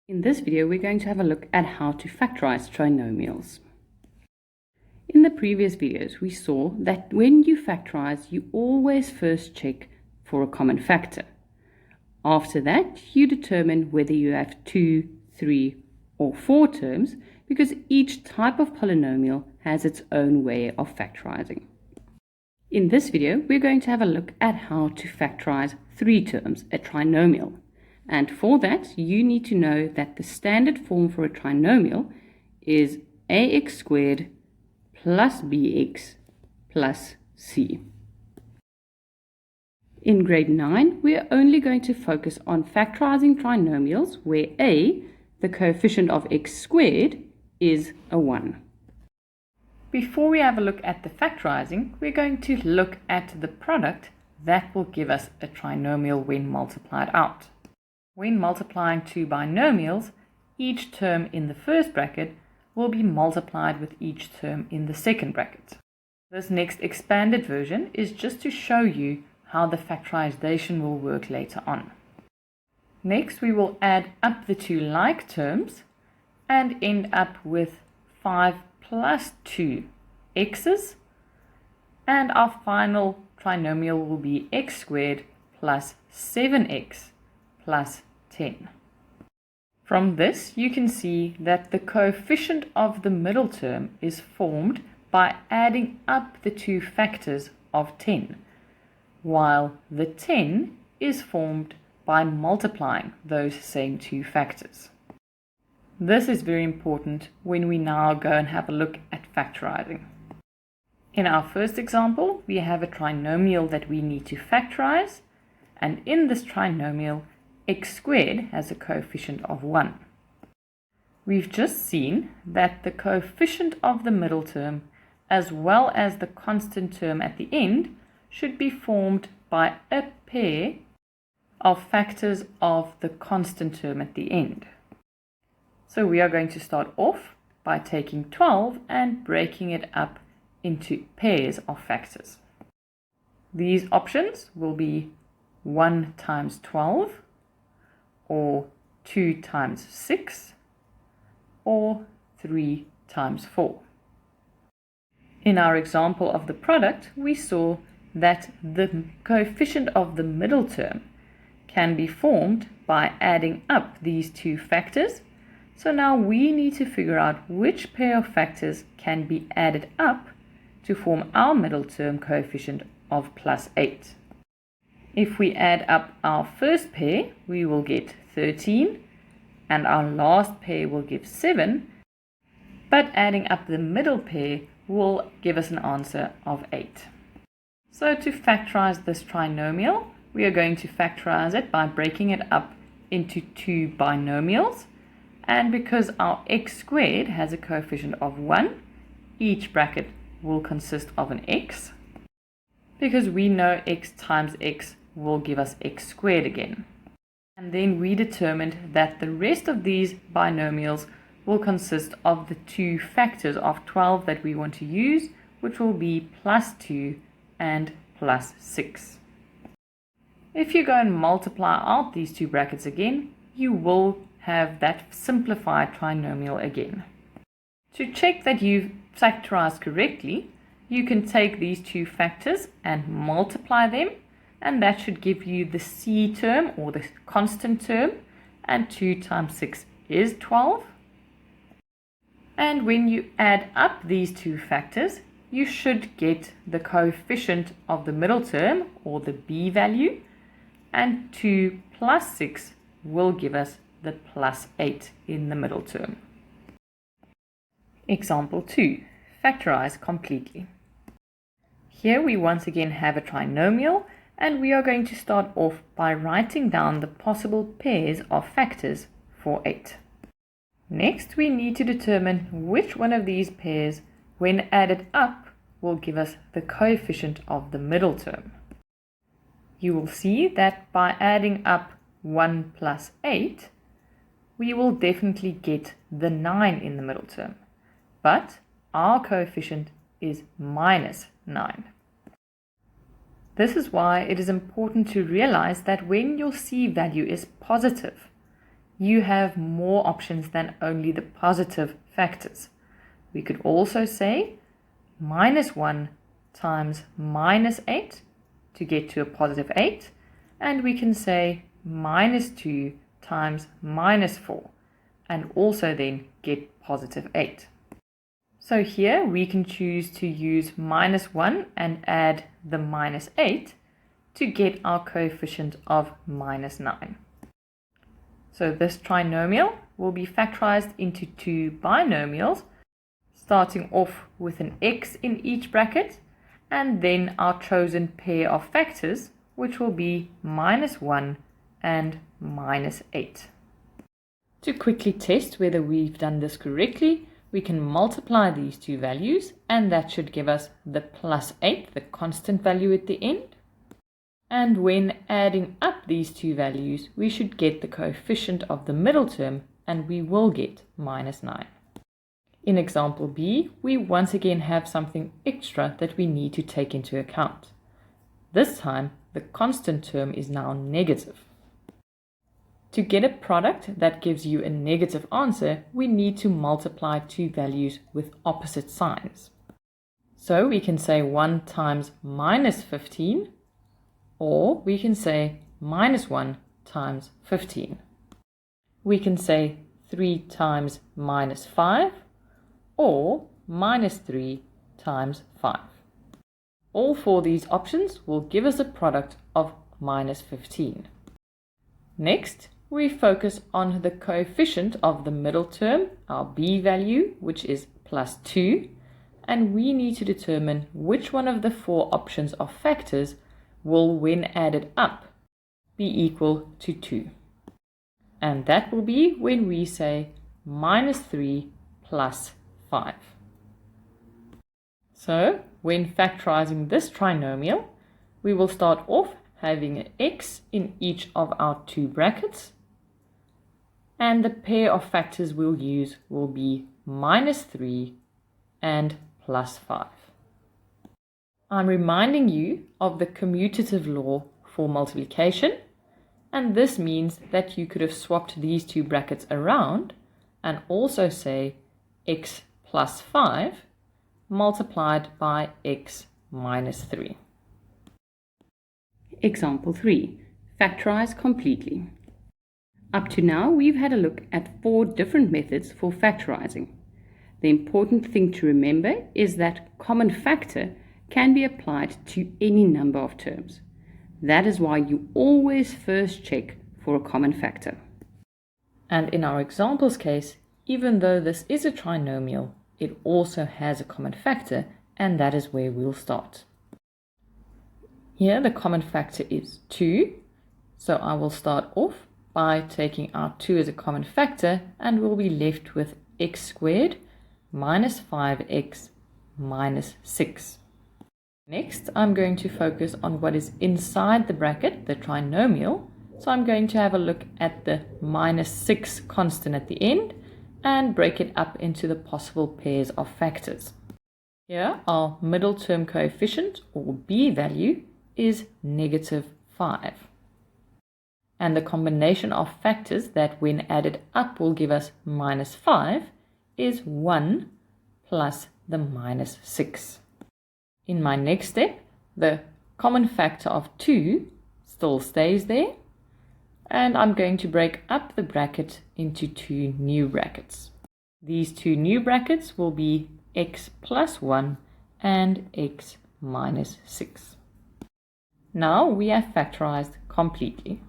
In this video, we're going to have a look at how to factorize trinomials. In the previous videos, we saw that when you factorize, you always first check for a common factor. After that, you determine whether you have 2, 3, or 4 terms, because each type of polynomial has its own way of factorizing. In this video, we're going to have a look at how to factorize 3 terms, a trinomial. And for that, you need to know that the standard form for a trinomial is ax squared plus bx plus c. In grade 9, we are only going to focus on factorizing trinomials where a, the coefficient of x squared, is a 1. Before we have a look at the factorizing, we're going to look at the product that will give us a trinomial when multiplied out. When multiplying two binomials, each term in the first bracket will be multiplied with each term in the second bracket. This next expanded version is just to show you how the factorization will work later on. Next, we will add up the two like terms and end up with 5 plus 2 x's, and our final trinomial will be x squared plus 7x plus 10. From this, you can see that the coefficient of the middle term is formed by adding up the two factors of 10, while the 10 is formed by multiplying those same two factors. This is very important when we now go and have a look at factorizing. In our first example, we have a trinomial that we need to factorize, and in this trinomial, x squared has a coefficient of 1. We've just seen that the coefficient of the middle term as well as the constant term at the end should be formed by a pair of factors of the constant term at the end. So we are going to start off by taking 12 and breaking it up into pairs of factors. These options will be 1 times 12, or 2 times 6, or 3 times 4. In our example of the product, we saw that the coefficient of the middle term can be formed by adding up these two factors. So now we need to figure out which pair of factors can be added up to form our middle term coefficient of plus 8. If we add up our first pair, we will get 13, and our last pair will give 7, but adding up the middle pair will give us an answer of 8. So to factorize this trinomial, we are going to factorize it by breaking it up into two binomials, and because our x squared has a coefficient of 1, each bracket will consist of an x, because we know x times x will give us x squared again. And then we determined that the rest of these binomials will consist of the two factors of 12 that we want to use, which will be plus 2 and plus 6. If you go and multiply out these two brackets again, you will have that simplified trinomial again. To check that you've factorized correctly, you can take these two factors and multiply them, and that should give you the c term, or the constant term, and 2 times 6 is 12. And when you add up these two factors, you should get the coefficient of the middle term, or the b value, and 2 plus 6 will give us the plus 8 in the middle term. Example 2. Factorize completely. Here we once again have a trinomial, and we are going to start off by writing down the possible pairs of factors for 8. Next, we need to determine which one of these pairs, when added up, will give us the coefficient of the middle term. You will see that by adding up 1 plus 8, we will definitely get the 9 in the middle term, but our coefficient is minus 9. This is why it is important to realize that when your c value is positive, you have more options than only the positive factors. We could also say minus 1 times minus 8 to get to a positive 8, and we can say minus 2 times minus 4 and also then get positive 8. So here we can choose to use minus 1 and add the minus 8 to get our coefficient of minus 9. So this trinomial will be factorized into two binomials, starting off with an x in each bracket, and then our chosen pair of factors, which will be minus 1 and minus 8. To quickly test whether we've done this correctly, we can multiply these two values, and that should give us the plus 8, the constant value at the end. And when adding up these two values, we should get the coefficient of the middle term, and we will get minus 9. In example B, we once again have something extra that we need to take into account. This time, the constant term is now negative. To get a product that gives you a negative answer, we need to multiply two values with opposite signs. So we can say 1 times minus 15, or we can say minus 1 times 15. We can say 3 times minus 5, or minus 3 times 5. All four of these options will give us a product of minus 15. Next, we focus on the coefficient of the middle term, our b value, which is plus 2, and we need to determine which one of the four options of factors will, when added up, be equal to 2. And that will be when we say minus 3 plus 5. So, when factorizing this trinomial, we will start off having an x in each of our two brackets, and the pair of factors we'll use will be minus 3 and plus 5. I'm reminding you of the commutative law for multiplication, and this means that you could have swapped these two brackets around and also say x plus 5 multiplied by x minus 3. Example 3. Factorize completely. Up to now, we've had a look at 4 different methods for factorizing. The important thing to remember is that common factor can be applied to any number of terms. That is why you always first check for a common factor. And in our examples case, even though this is a trinomial, it also has a common factor, and that is where we'll start. Here the common factor is 2, so I will start off by taking our 2 as a common factor, and we'll be left with x squared minus 5x minus 6. Next, I'm going to focus on what is inside the bracket, the trinomial. So I'm going to have a look at the minus 6 constant at the end and break it up into the possible pairs of factors. Here, our middle term coefficient, or b value, is negative 5. And the combination of factors that when added up will give us minus 5 is 1 plus the minus 6. In my next step, the common factor of 2 still stays there, and I'm going to break up the bracket into 2 new brackets. These 2 new brackets will be x plus 1 and x minus 6. Now we have factorized completely.